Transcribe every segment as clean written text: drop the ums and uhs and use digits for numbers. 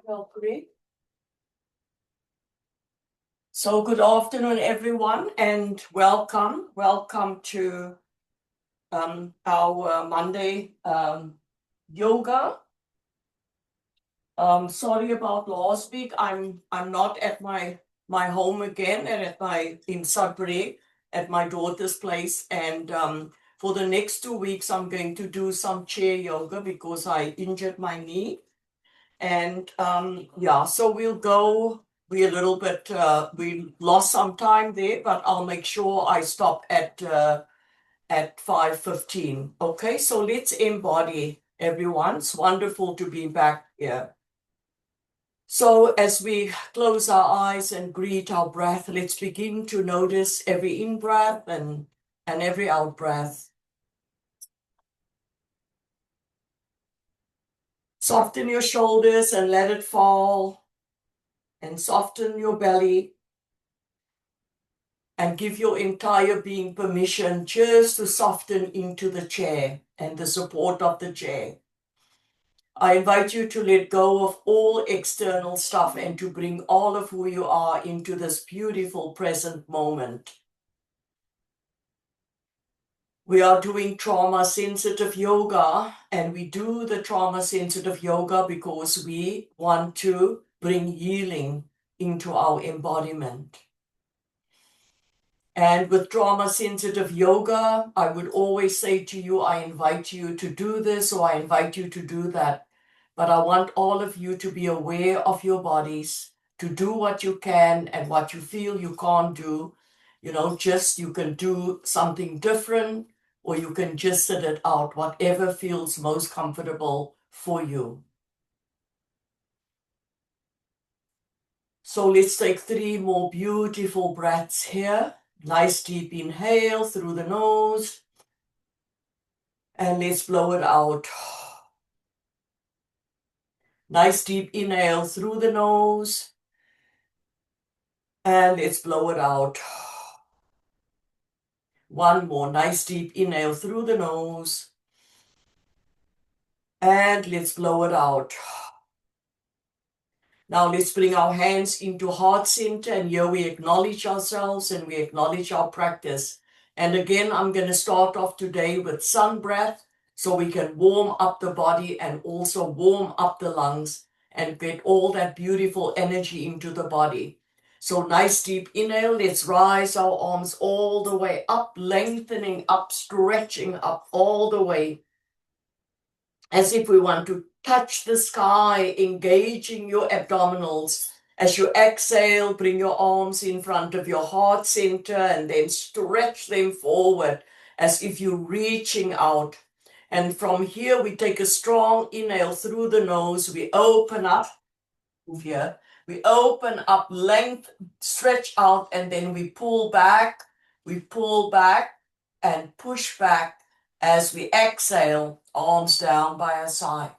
Valkyrie. So good afternoon, everyone, and welcome. Welcome to our Monday yoga. Sorry about last week. I'm not at my home again and in Sudbury at my daughter's place. And for the next 2 weeks, I'm going to do some chair yoga because I injured my knee. And so we'll go. We lost some time there, but I'll make sure I stop at 5:15. Okay, so let's embody, everyone. It's wonderful to be back here. So as we close our eyes and greet our breath, let's begin to notice every in-breath and every out-breath. Soften your shoulders and let it fall, and soften your belly. And give your entire being permission just to soften into the chair and the support of the chair. I invite you to let go of all external stuff and to bring all of who you are into this beautiful present moment. We are doing trauma-sensitive yoga, and we do the trauma-sensitive yoga because we want to bring healing into our embodiment. And with trauma-sensitive yoga, I would always say to you, I invite you to do this or I invite you to do that. But I want all of you to be aware of your bodies, to do what you can and what you feel you can't do. You can do something different or you can just sit it out, whatever feels most comfortable for you. So let's take 3 more beautiful breaths here. Nice deep inhale through the nose. And let's blow it out. Nice deep inhale through the nose. And let's blow it out. One more nice deep inhale through the nose. And let's blow it out. Now let's bring our hands into heart center, and here we acknowledge ourselves and we acknowledge our practice. And again, I'm going to start off today with sun breath so we can warm up the body and also warm up the lungs and get all that beautiful energy into the body. So nice deep inhale. Let's rise our arms all the way up, lengthening up, stretching up all the way, as if we want to touch the sky, engaging your abdominals. As you exhale, bring your arms in front of your heart center and then stretch them forward as if you're reaching out. And from here, we take a strong inhale through the nose. We open up here. We open up, length, stretch out, and then we pull back. We pull back and push back. As we exhale, arms down by our side.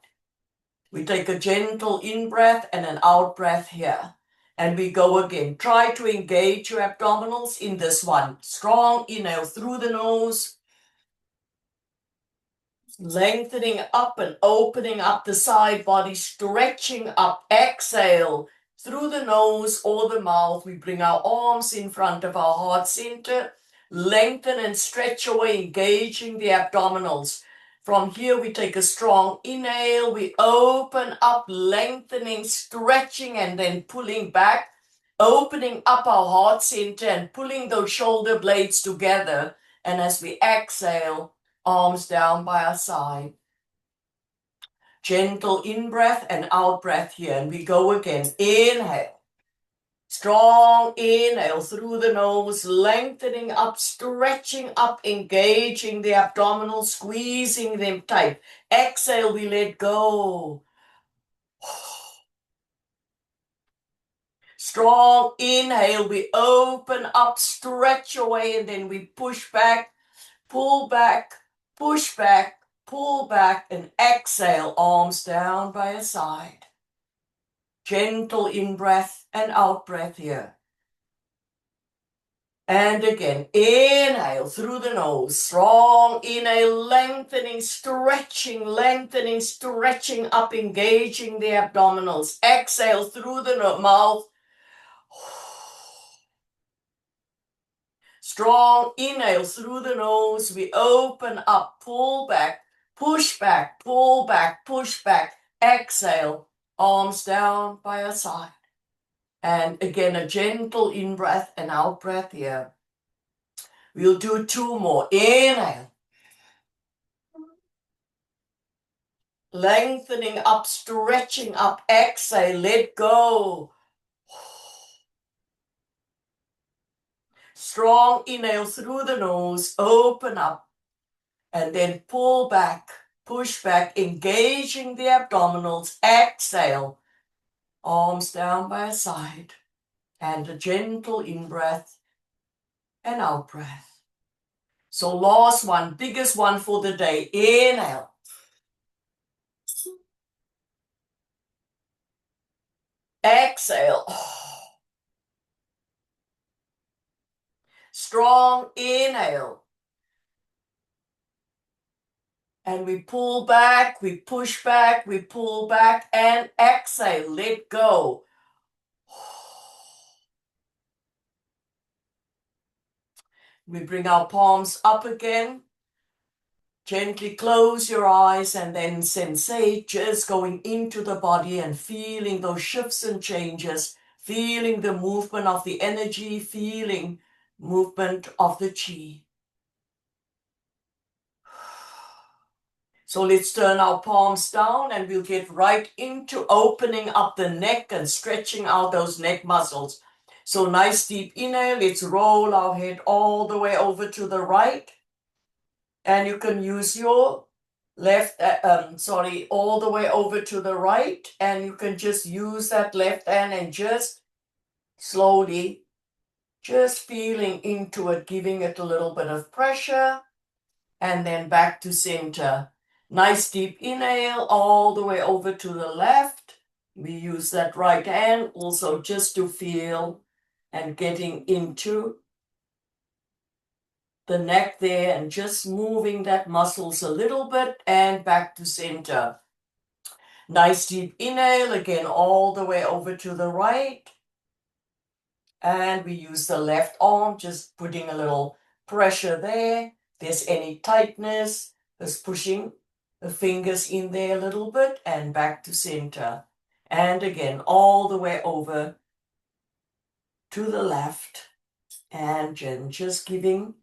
We take a gentle in-breath and an out-breath here. And we go again. Try to engage your abdominals in this one. Strong inhale through the nose. Lengthening up and opening up the side body, stretching up. Exhale through the nose or the mouth. We bring our arms in front of our heart center. Lengthen and stretch away, engaging the abdominals. From here, we take a strong inhale. We open up, lengthening, stretching, and then pulling back, opening up our heart center and pulling those shoulder blades together. And as we exhale, arms down by our side. Gentle in-breath and out-breath here. And we go again. Inhale. Strong inhale through the nose, lengthening up, stretching up, engaging the abdominals, squeezing them tight. Exhale, we let go. Strong inhale, we open up, stretch away, and then we push back, pull back, push back, pull back, and exhale, arms down by your side. Gentle in-breath and out-breath here. And again, inhale through the nose, strong inhale, lengthening, stretching up, engaging the abdominals. Exhale through the mouth. Strong inhale through the nose. We open up, pull back, push back, pull back, push back. Exhale, arms down by your side. And again, a gentle in-breath and out-breath here. We'll do 2 more. Inhale. Lengthening up, stretching up. Exhale, let go. Strong inhale through the nose, open up, and then pull back, push back, engaging the abdominals. Exhale, arms down by your side, and a gentle in-breath and out-breath. So last one, biggest one for the day. Inhale. Exhale. Strong inhale. And we pull back, we push back, we pull back, and exhale, let go. We bring our palms up again. Gently close your eyes and then sensate just going into the body and feeling those shifts and changes, feeling the movement of the energy, feeling movement of the chi. So let's turn our palms down and we'll get right into opening up the neck and stretching out those neck muscles. So nice deep inhale, let's roll our head all the way over to the right. And you can use your left, all the way over to the right. And you can just use that left hand and just slowly, just feeling into it, giving it a little bit of pressure. And then back to center. Nice deep inhale all the way over to the left. We use that right hand also just to feel and getting into the neck there and just moving that muscles a little bit and back to center. Nice deep inhale again all the way over to the right. And we use the left arm, just putting a little pressure there. If there's any tightness, just pushing the fingers in there a little bit and back to center. And again, all the way over to the left. And then just giving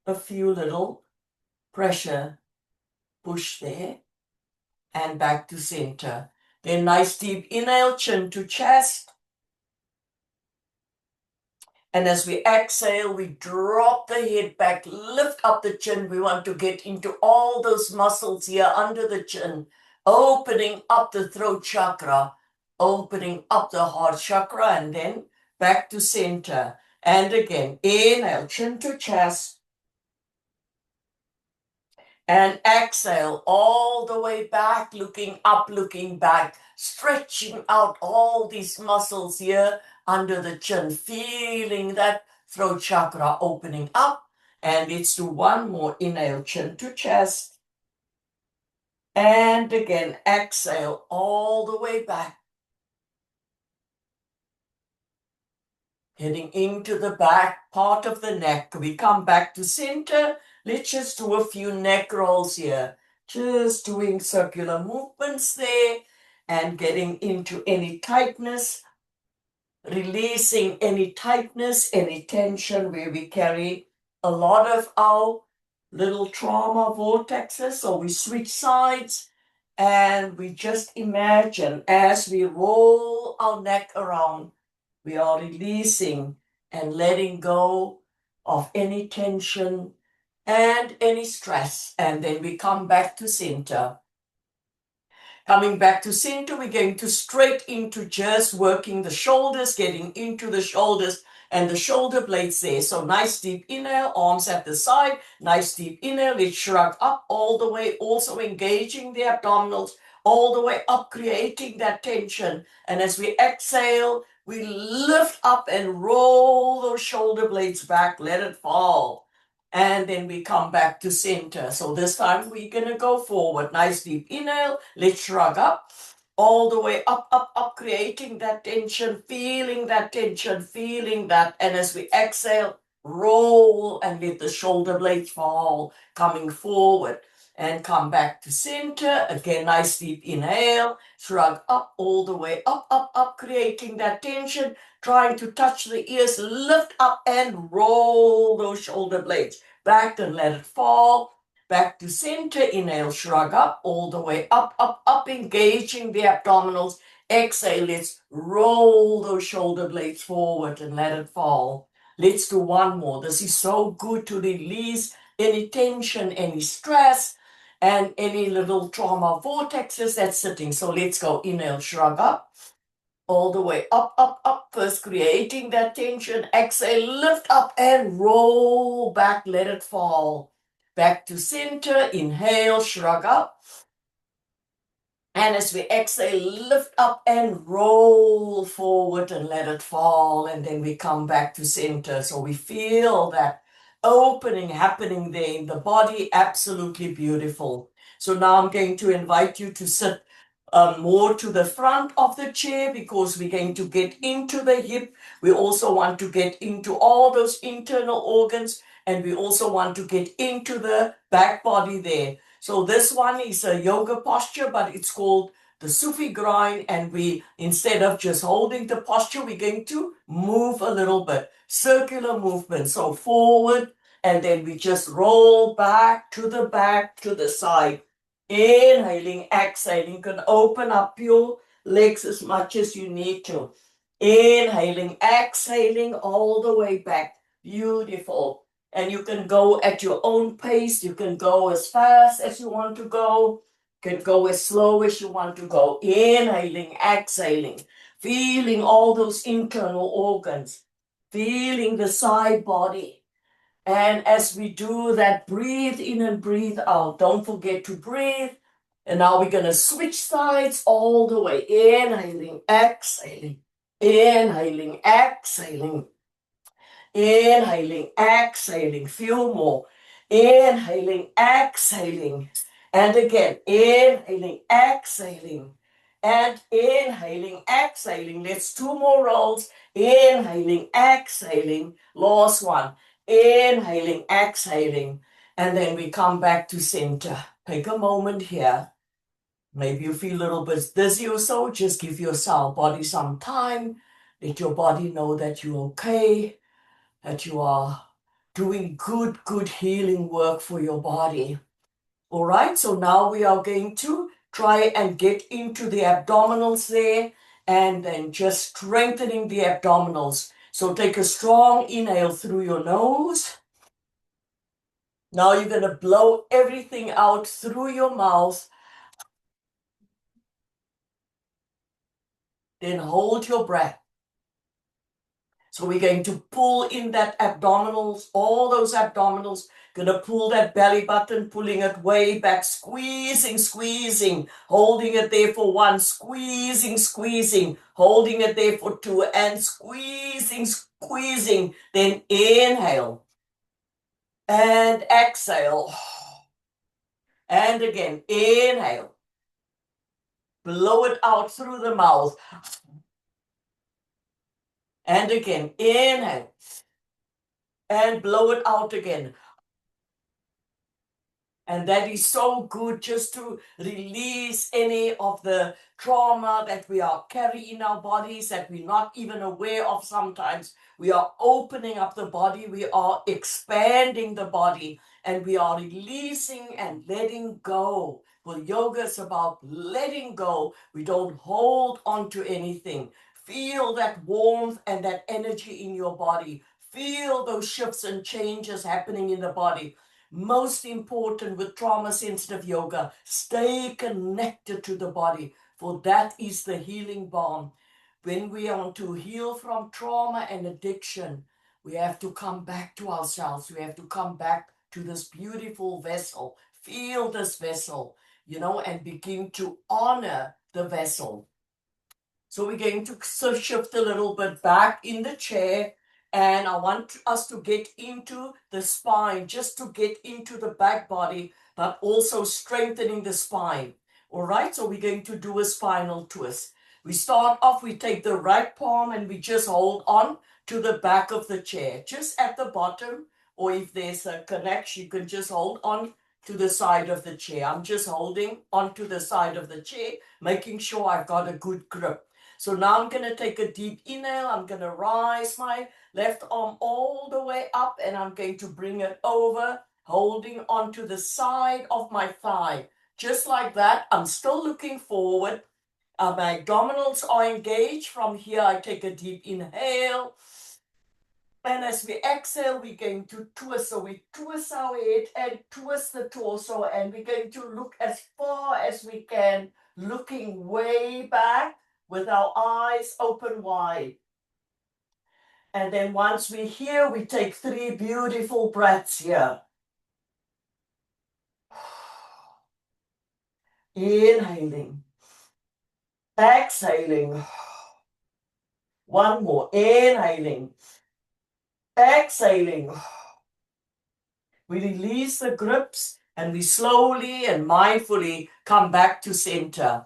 a few little pressure push there and back to center. Then nice deep inhale, chin to chest. And as we exhale, we drop the head back, lift up the chin. We want to get into all those muscles here under the chin, opening up the throat chakra, opening up the heart chakra, and then back to center. And again, inhale, chin to chest. And exhale all the way back, looking up, looking back, stretching out all these muscles here under the chin, feeling that throat chakra opening up. And let's do one more. Inhale, chin to chest. And again, exhale all the way back. Heading into the back part of the neck. We come back to center. Let's just do a few neck rolls here. Just doing circular movements there and getting into any tightness, releasing any tightness, any tension where we carry a lot of our little trauma vortexes. So we switch sides and we just imagine as we roll our neck around, we are releasing and letting go of any tension and any stress. And then we come back to center. Coming back to center, we're going to straight into just working the shoulders, getting into the shoulders and the shoulder blades there. So nice deep inhale, arms at the side. Nice deep inhale, let's shrug up all the way, also engaging the abdominals all the way up, creating that tension. And as we exhale, We lift up and roll those shoulder blades back, let it fall. And then we come back to center. So this time we're going to go forward. Nice deep inhale. Let's shrug up. All the way up, up, up, creating that tension, feeling that tension, feeling that. And as we exhale, roll and let the shoulder blades fall, coming forward. And come back to center. Again, nice deep inhale. Shrug up all the way up, up, up, creating that tension, trying to touch the ears. Lift up and roll those shoulder blades back and let it fall. Back to center. Inhale, shrug up all the way up, up, up, engaging the abdominals. Exhale, let's roll those shoulder blades forward and let it fall. Let's do one more. This is so good to release any tension, any stress, and any little trauma vortexes that's sitting. So let's go. Inhale, shrug up. All the way up, up, up. First, creating that tension. Exhale, lift up and roll back. Let it fall. Back to center. Inhale, shrug up. And as we exhale, lift up and roll forward and let it fall. And then we come back to center. So we feel that opening happening there in the body. Absolutely beautiful. So now I'm going to invite you to sit more to the front of the chair because we're going to get into the hip. We also want to get into all those internal organs, and we also want to get into the back body there. So this one is a yoga posture, but it's called the Sufi grind. And we, instead of just holding the posture, we're going to move a little bit, circular movement. So forward, and then we just roll back, to the side. Inhaling, exhaling. You can open up your legs as much as you need to. Inhaling, exhaling all the way back. Beautiful. And you can go at your own pace. You can go as fast as you want to go. You can go as slow as you want to go. Inhaling, exhaling. Feeling all those internal organs. Feeling the side body. And as we do that, breathe in and breathe out. Don't forget to breathe. And now we're going to switch sides all the way. Inhaling, exhaling. Inhaling, exhaling. Inhaling, exhaling. Few more. Inhaling, exhaling. And again, inhaling, exhaling. And inhaling, exhaling. Let's two more rolls. Inhaling, exhaling. Last one. Inhaling, exhaling. And then we come back to center. Take a moment here. Maybe you feel a little bit dizzy or so. Just give your body some time. Let your body know that you're okay, that you are doing good healing work for your body. All right, so now we are going to try and get into the abdominals there and then just strengthening the abdominals. So take a strong inhale through your nose. Now you're going to blow everything out through your mouth. Then hold your breath. So we're going to pull in that abdominals, all those abdominals, going to pull that belly button, pulling it way back, squeezing, squeezing, holding it there for one, squeezing, squeezing, holding it there for two, and squeezing, squeezing. Then inhale and exhale. And again, inhale. Blow it out through the mouth. And again, inhale. And blow it out again. And that is so good just to release any of the trauma that we are carrying in our bodies that we're not even aware of sometimes. We are opening up the body, we are expanding the body, and we are releasing and letting go. Well, yoga is about letting go. We don't hold on to anything. Feel that warmth and that energy in your body. Feel those shifts and changes happening in the body. Most important with trauma sensitive yoga, stay connected to the body, for that is the healing balm. When we want to heal from trauma and addiction, we have to come back to ourselves. We have to come back to this beautiful vessel, feel this vessel, and begin to honor the vessel. So we're going to shift a little bit back in the chair, and I want us to get into the spine, just to get into the back body, but also strengthening the spine. All right, so we're going to do a spinal twist. We start off, we take the right palm and we just hold on to the back of the chair, just at the bottom, or if there's a connection, you can just hold on to the side of the chair. I'm just holding onto the side of the chair, making sure I've got a good grip. So now I'm going to take a deep inhale. I'm going to rise my left arm all the way up, and I'm going to bring it over, holding onto the side of my thigh. Just like that. I'm still looking forward. My abdominals are engaged. From here, I take a deep inhale. And as we exhale, we're going to twist. So we twist our head and twist the torso, and we're going to look as far as we can, looking way back with our eyes open wide. And then once we're here, we take 3 beautiful breaths here. Inhaling. Exhaling. One more. Inhaling. Exhaling. We release the grips and we slowly and mindfully come back to center.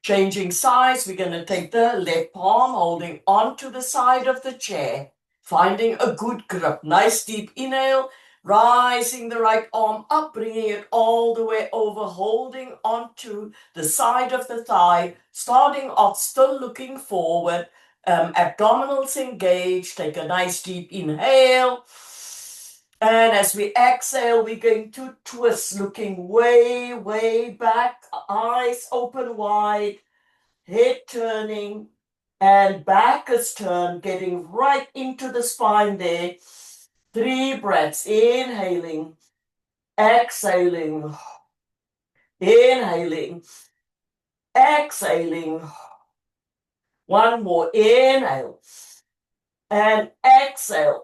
Changing sides, we're going to take the left palm, holding onto the side of the chair, finding a good grip. Nice deep inhale, rising the right arm up, bringing it all the way over, holding onto the side of the thigh, starting off still looking forward, abdominals engaged. Take a nice deep inhale. And as we exhale, we're going to twist, looking way, way back, eyes open wide, head turning, and back is turned, getting right into the spine there. 3 breaths, inhaling, exhaling, inhaling, exhaling. One more, inhale, and exhale.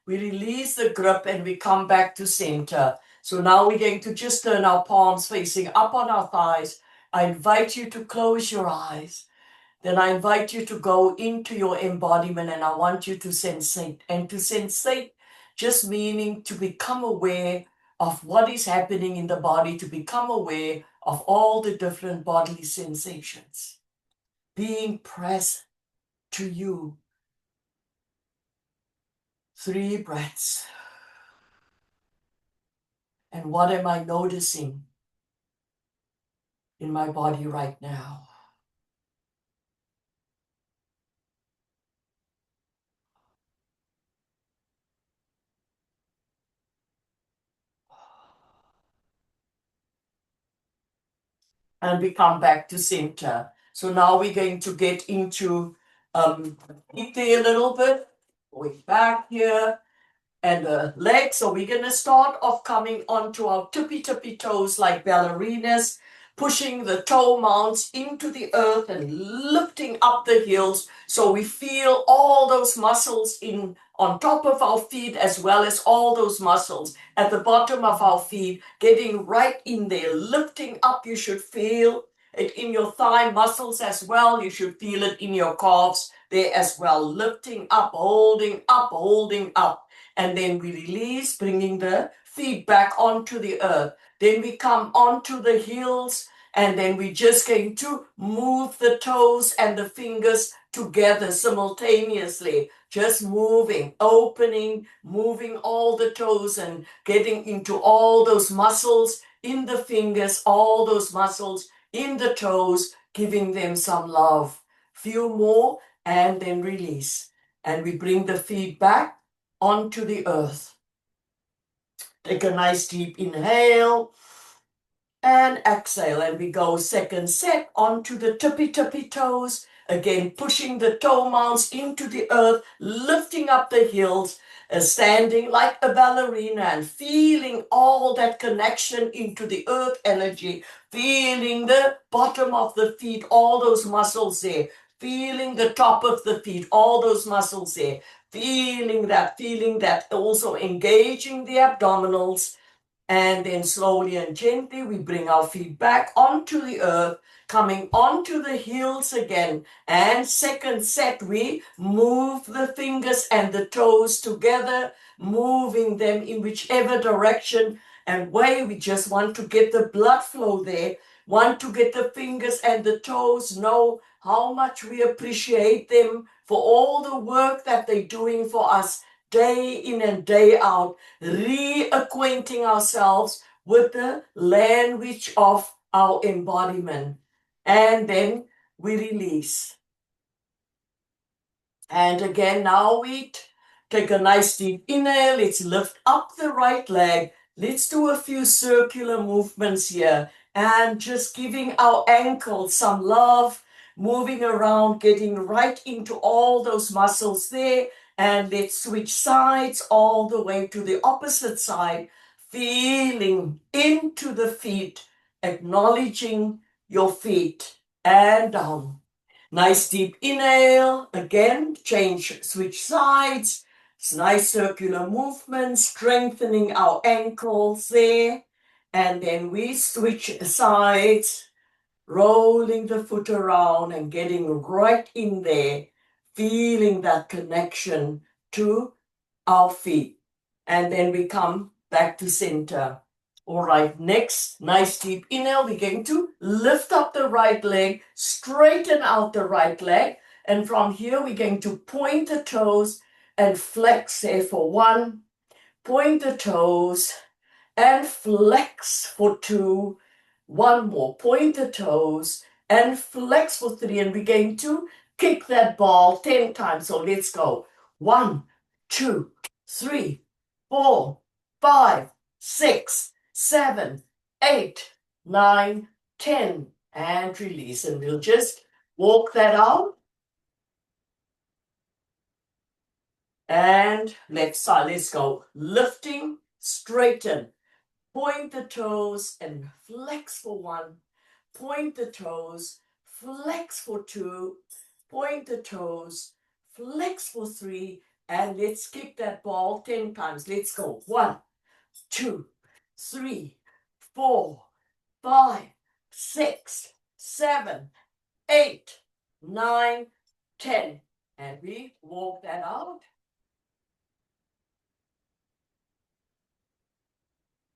We release the grip and we come back to center. So now we're going to just turn our palms facing up on our thighs. I invite you to close your eyes. Then I invite you to go into your embodiment, and I want you to sensate. And to sensate just meaning to become aware of what is happening in the body, to become aware of all the different bodily sensations. Being present to you. 3 breaths. And what am I noticing in my body right now? And we come back to center. So now we're going to get into there a little bit. Going back here. And the legs. So we're going to start off coming onto our tippy toes like ballerinas, pushing the toe mounts into the earth and lifting up the heels. So we feel all those muscles in on top of our feet, as well as all those muscles at the bottom of our feet, getting right in there, lifting up. You should feel it in your thigh muscles as well. You should feel it in your calves there as well, lifting up, holding up, holding up. And then we release, bringing the feet back onto the earth. Then we come onto the heels, and then we're just going to move the toes and the fingers together simultaneously. Just moving, opening, moving all the toes and getting into all those muscles in the fingers, all those muscles in the toes, giving them some love. Few more, and then release. And we bring the feet back onto the earth. Take a nice deep inhale and exhale, and we go second set onto the tippy toes. Again, pushing the toe mounts into the earth, lifting up the heels, standing like a ballerina and feeling all that connection into the earth energy, feeling the bottom of the feet, all those muscles there, feeling the top of the feet, all those muscles there, feeling that, also engaging the abdominals, And then slowly and gently, we bring our feet back onto the earth, coming onto the heels again. And second set, we move the fingers and the toes together, moving them in whichever direction and way. We just want to get the blood flow there, want to get the fingers and the toes, know how much we appreciate them for all the work that they're doing for us day in and day out, reacquainting ourselves with the language of our embodiment. And then we release. And again, now we take a nice deep inhale. Let's lift up the right leg. Let's do a few circular movements here and just giving our ankles some love, moving around, getting right into all those muscles there. And let's switch sides all the way to the opposite side, feeling into the feet, acknowledging your feet and down. Nice deep inhale. Again, change, switch sides. It's nice circular movement, strengthening our ankles there. And then we switch sides, rolling the foot around and getting right in there, feeling that connection to our feet. And then we come back to center. All right, next, nice deep inhale. We're going to lift up the right leg, straighten out the right leg. And from here, we're going to point the toes and flex there for 1. Point the toes and flex for 2. 1 more. Point the toes and flex for 3. And we're going to kick that ball 10 times. So let's go. 1, 2, 3, 4, 5, 6, 7, 8, 9, 10. And release. And we'll just walk that out. And left side. Let's go. Lifting, straighten. Point the toes and flex for 1. Point the toes, flex for 2. Point the toes, flex for 3. And let's kick that ball 10 times. Let's go. 1, 2, 3, 4, 5, 6, 7, 8, 9, 10. And we walk that out.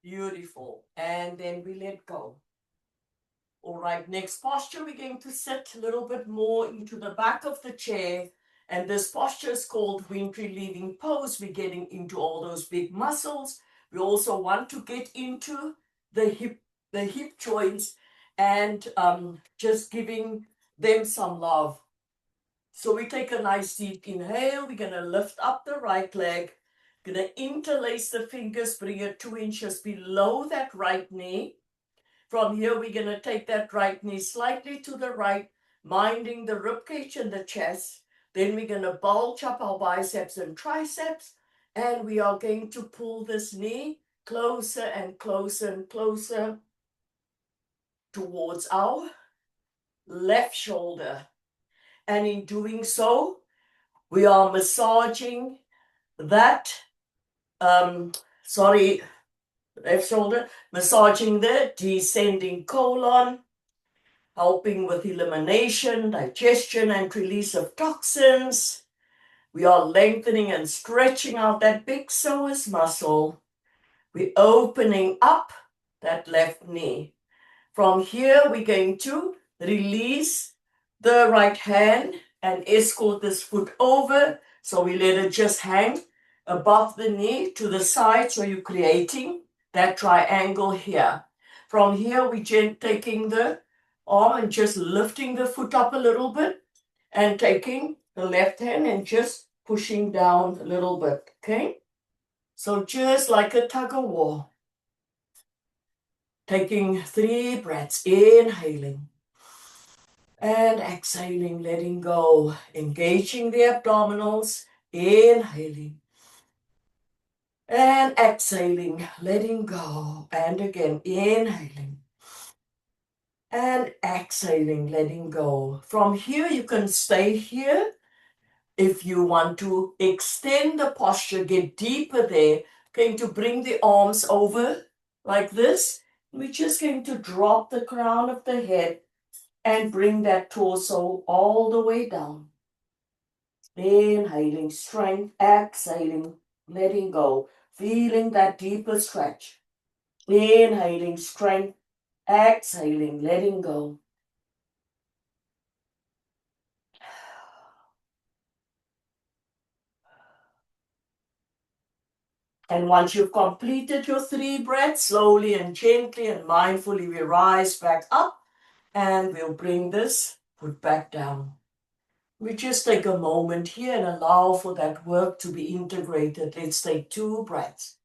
Beautiful. And then we let go. All right, next posture, we're going to sit a little bit more into the back of the chair. And this posture is called wind relieving pose. We're getting into all those big muscles. We also want to get into the hip joints and just giving them some love. So we take a nice deep inhale. We're going to lift up the right leg. Going to interlace the fingers, bring it 2 inches below that right knee. From here, we're going to take that right knee slightly to the right, minding the ribcage and the chest. Then we're going to bulge up our biceps and triceps. And we are going to pull this knee closer and closer and closer towards our left shoulder. And in doing so, we are massaging that, left shoulder, massaging the descending colon, helping with elimination, digestion, and release of toxins. We are lengthening and stretching out that big psoas muscle. We're opening up that left knee. From here, we're going to release the right hand and escort this foot over. So we let it just hang above the knee to the side. So you're creating that triangle here. From here, we're taking the arm and just lifting the foot up a little bit and taking the left hand and just pushing down a little bit, okay? So just like a tug of war. Taking 3 breaths, inhaling and exhaling, letting go, engaging the abdominals, inhaling and exhaling, letting go, and again, inhaling and exhaling, letting go. From here, you can stay here. If you want to extend the posture, get deeper there, going to bring the arms over like this. We're just going to drop the crown of the head and bring that torso all the way down. Inhaling strength, exhaling, letting go, feeling that deeper stretch. Inhaling strength, exhaling, letting go. And once you've completed your 3 breaths, slowly and gently and mindfully, we rise back up and we'll bring this foot back down. We just take a moment here and allow for that work to be integrated. Let's take 2 breaths.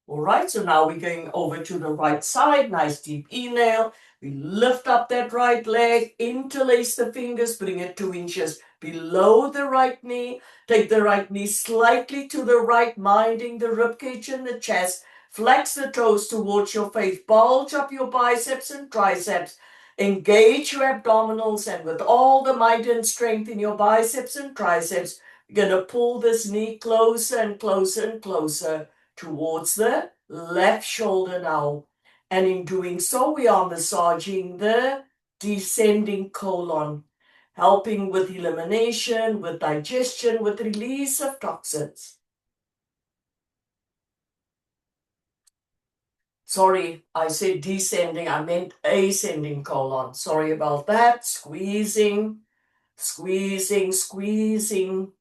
All right, so now we're going over to the right side. Nice deep inhale. We lift up that right leg, interlace the fingers, bring it 2 inches below the right knee. Take the right knee slightly to the right, minding the ribcage and the chest. Flex the toes towards your face. Bulge up your biceps and triceps. Engage your abdominals, and with all the might and strength in your biceps and triceps, you're going to pull this knee closer and closer and closer towards the left shoulder now. And in doing so, we are massaging the descending colon, helping with elimination, with digestion, with release of toxins. Sorry, I said descending, I meant ascending colon. Sorry about that. Squeezing, squeezing, squeezing.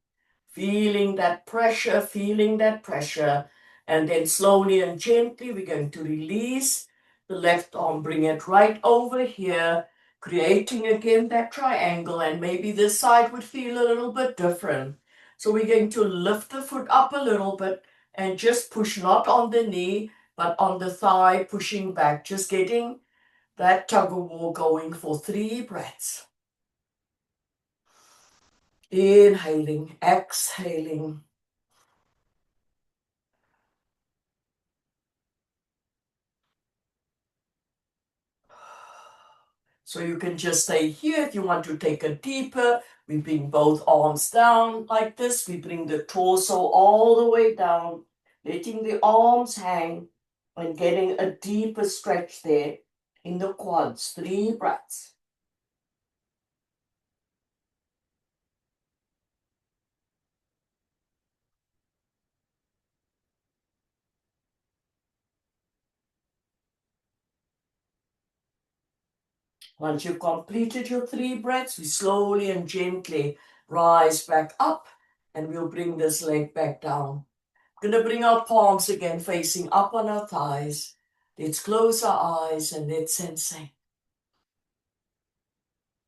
Feeling that pressure, feeling that pressure. And then slowly and gently, we're going to release the left arm, bring it right over here, creating again that triangle. And maybe this side would feel a little bit different. So we're going to lift the foot up a little bit and just push not on the knee, but on the thigh, pushing back, just getting that tug of war going for 3 breaths. Inhaling, exhaling. So you can just stay here. If you want to take a deeper, we bring both arms down like this. We bring the torso all the way down, letting the arms hang and getting a deeper stretch there in the quads. 3 breaths. Once you've completed your 3 breaths, we slowly and gently rise back up and we'll bring this leg back down. We're going to bring our palms again facing up on our thighs. Let's close our eyes and let's sensate.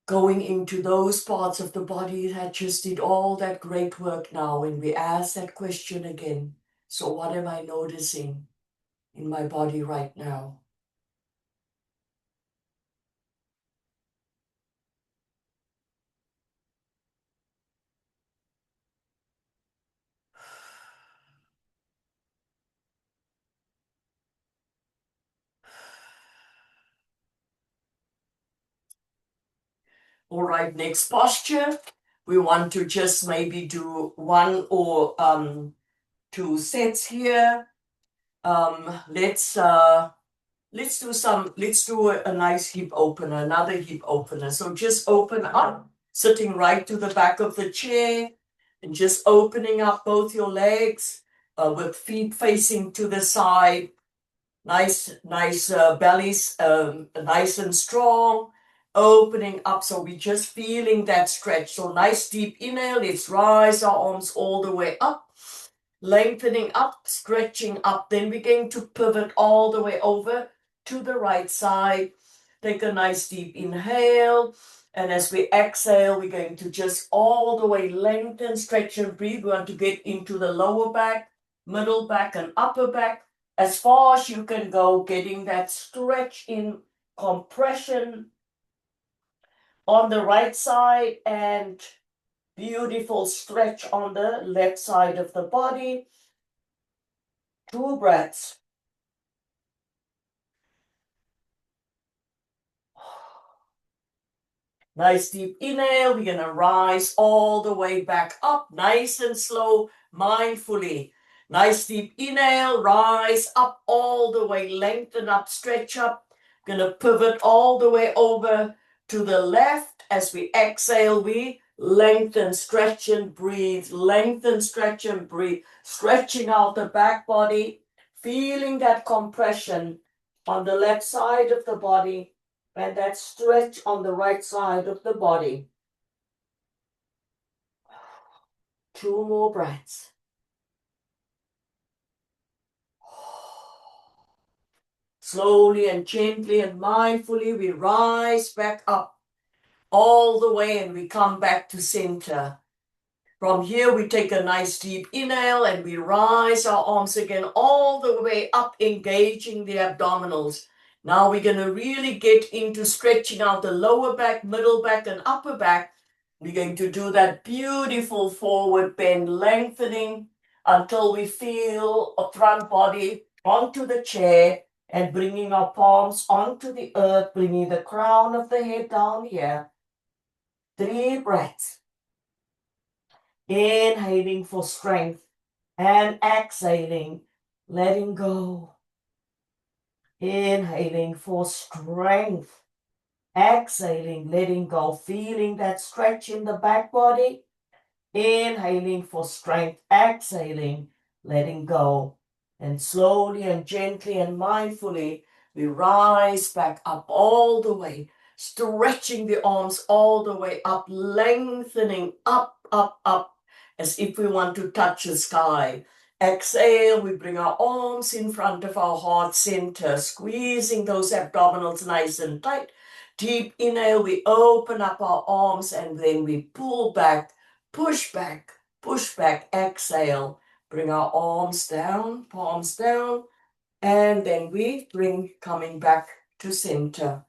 Going into those parts of the body that just did all that great work now, and we ask that question again. So what am I noticing in my body right now? All right, next posture. We want to just maybe do 1 or 2 sets here. Let's do a nice hip opener, another hip opener. So just open up, sitting right to the back of the chair, and just opening up both your legs with feet facing to the side. Nice bellies, nice and strong. Opening up, so we're just feeling that stretch. So nice deep inhale. Let's rise our arms all the way up. Lengthening up, stretching up. Then we're going to pivot all the way over to the right side. Take a nice deep inhale. And as we exhale, we're going to just all the way lengthen, stretch, and breathe. We want to get into the lower back, middle back, and upper back. As far as you can go, getting that stretch in compression on the right side and beautiful stretch on the left side of the body. 2 breaths. Nice deep inhale. We're going to rise all the way back up, nice and slow, mindfully. Nice deep inhale, rise up all the way, lengthen up, stretch up. Going to pivot all the way over to the left. As we exhale, we lengthen, stretch and breathe. Lengthen, stretch and breathe. Stretching out the back body, feeling that compression on the left side of the body and that stretch on the right side of the body. 2 more breaths. Slowly and gently and mindfully, we rise back up all the way and we come back to center. From here, we take a nice deep inhale and we rise our arms again all the way up, engaging the abdominals. Now we're going to really get into stretching out the lower back, middle back, and upper back. We're going to do that beautiful forward bend, lengthening until we feel a front body onto the chair and bringing our palms onto the earth, bringing the crown of the head down here. 3 breaths. Inhaling for strength and exhaling, letting go. Inhaling for strength, exhaling, letting go, feeling that stretch in the back body. Inhaling for strength, exhaling, letting go. And slowly and gently and mindfully, we rise back up all the way, stretching the arms all the way up, lengthening up, up, up, as if we want to touch the sky. Exhale, we bring our arms in front of our heart center, squeezing those abdominals nice and tight. Deep inhale, we open up our arms and then we pull back, push back, exhale. Bring our arms down, palms down, and then we bring coming back to center.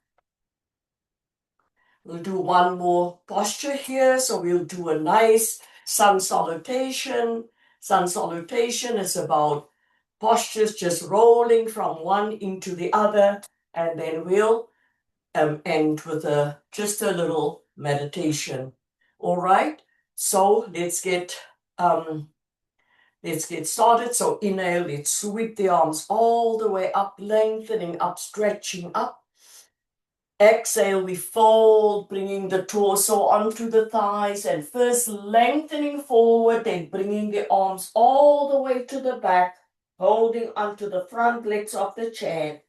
We'll do one more posture here. So we'll do a nice sun salutation. Sun salutation is about postures just rolling from one into the other. And then we'll end with just a little meditation. All right. So let's get started. So inhale, let's sweep the arms all the way up, lengthening up, stretching up. Exhale, we fold, bringing the torso onto the thighs and first lengthening forward, then bringing the arms all the way to the back, holding onto the front legs of the chair.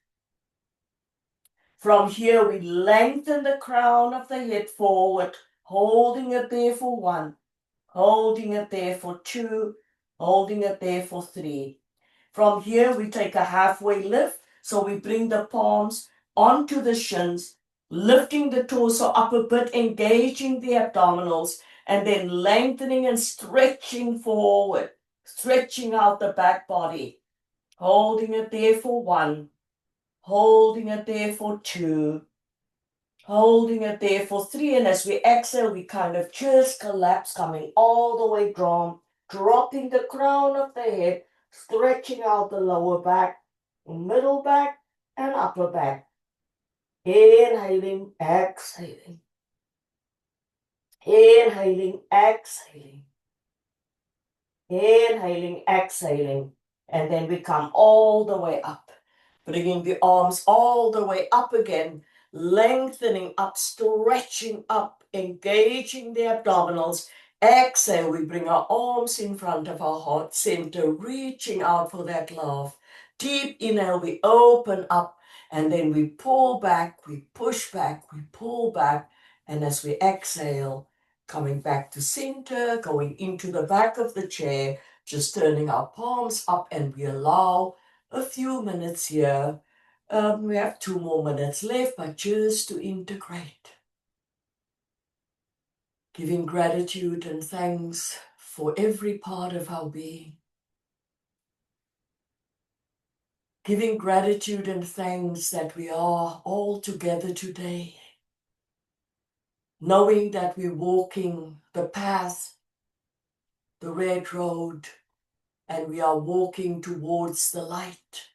From here, we lengthen the crown of the head forward, holding it there for 1, holding it there for 2, holding it there for 3. From here, we take a halfway lift. So we bring the palms onto the shins, lifting the torso up a bit, engaging the abdominals, and then lengthening and stretching forward, stretching out the back body, holding it there for 1, holding it there for 2, holding it there for 3. And as we exhale, we kind of just collapse, coming all the way down, dropping the crown of the head, stretching out the lower back, middle back, and upper back. Inhaling, exhaling. Inhaling, exhaling. Inhaling, exhaling. And then we come all the way up, bringing the arms all the way up again, lengthening up, stretching up, engaging the abdominals. Exhale, we bring our arms in front of our heart center, reaching out for that love. Deep inhale, we open up, and then we pull back, we push back, we pull back. And as we exhale, coming back to center, going into the back of the chair, just turning our palms up, and we allow a few minutes here. We have 2 more minutes left, but just to integrate. Giving gratitude and thanks for every part of our being. Giving gratitude and thanks that we are all together today. Knowing that we're walking the path, the red road, and we are walking towards the light.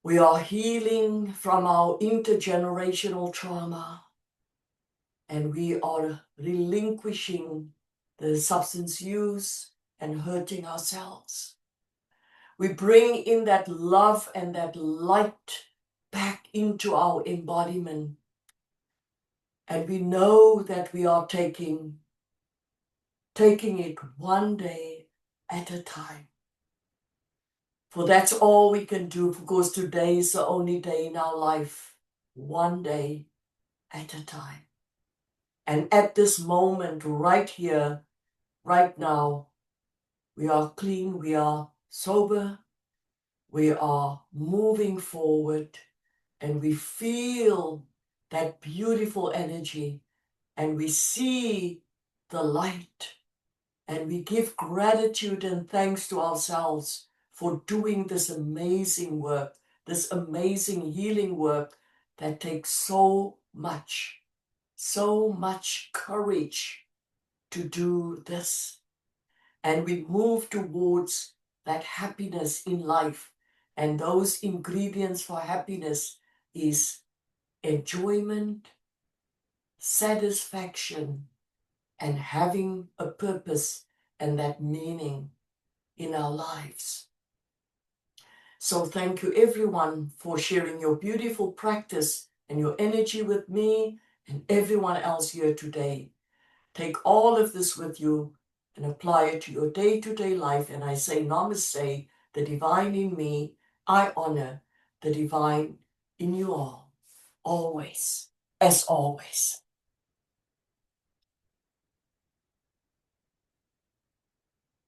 We are healing from our intergenerational trauma. and we are relinquishing the substance use and hurting ourselves. We bring in that love and that light back into our embodiment. And we know that we are taking it one day at a time. For that's all we can do, because today is the only day in our life, one day at a time. And at this moment, right here, right now, we are clean, we are sober, we are moving forward, and we feel that beautiful energy, and we see the light, and we give gratitude and thanks to ourselves for doing this amazing work, this amazing healing work that takes so much courage to do this. And we move towards that happiness in life. And those ingredients for happiness is enjoyment, satisfaction, and having a purpose and that meaning in our lives. So thank you everyone for sharing your beautiful practice and your energy with me and everyone else here today. Take all of this with you and apply it to your day-to-day life. And I say namaste, the divine in me. I honor the divine in you all, always, as always.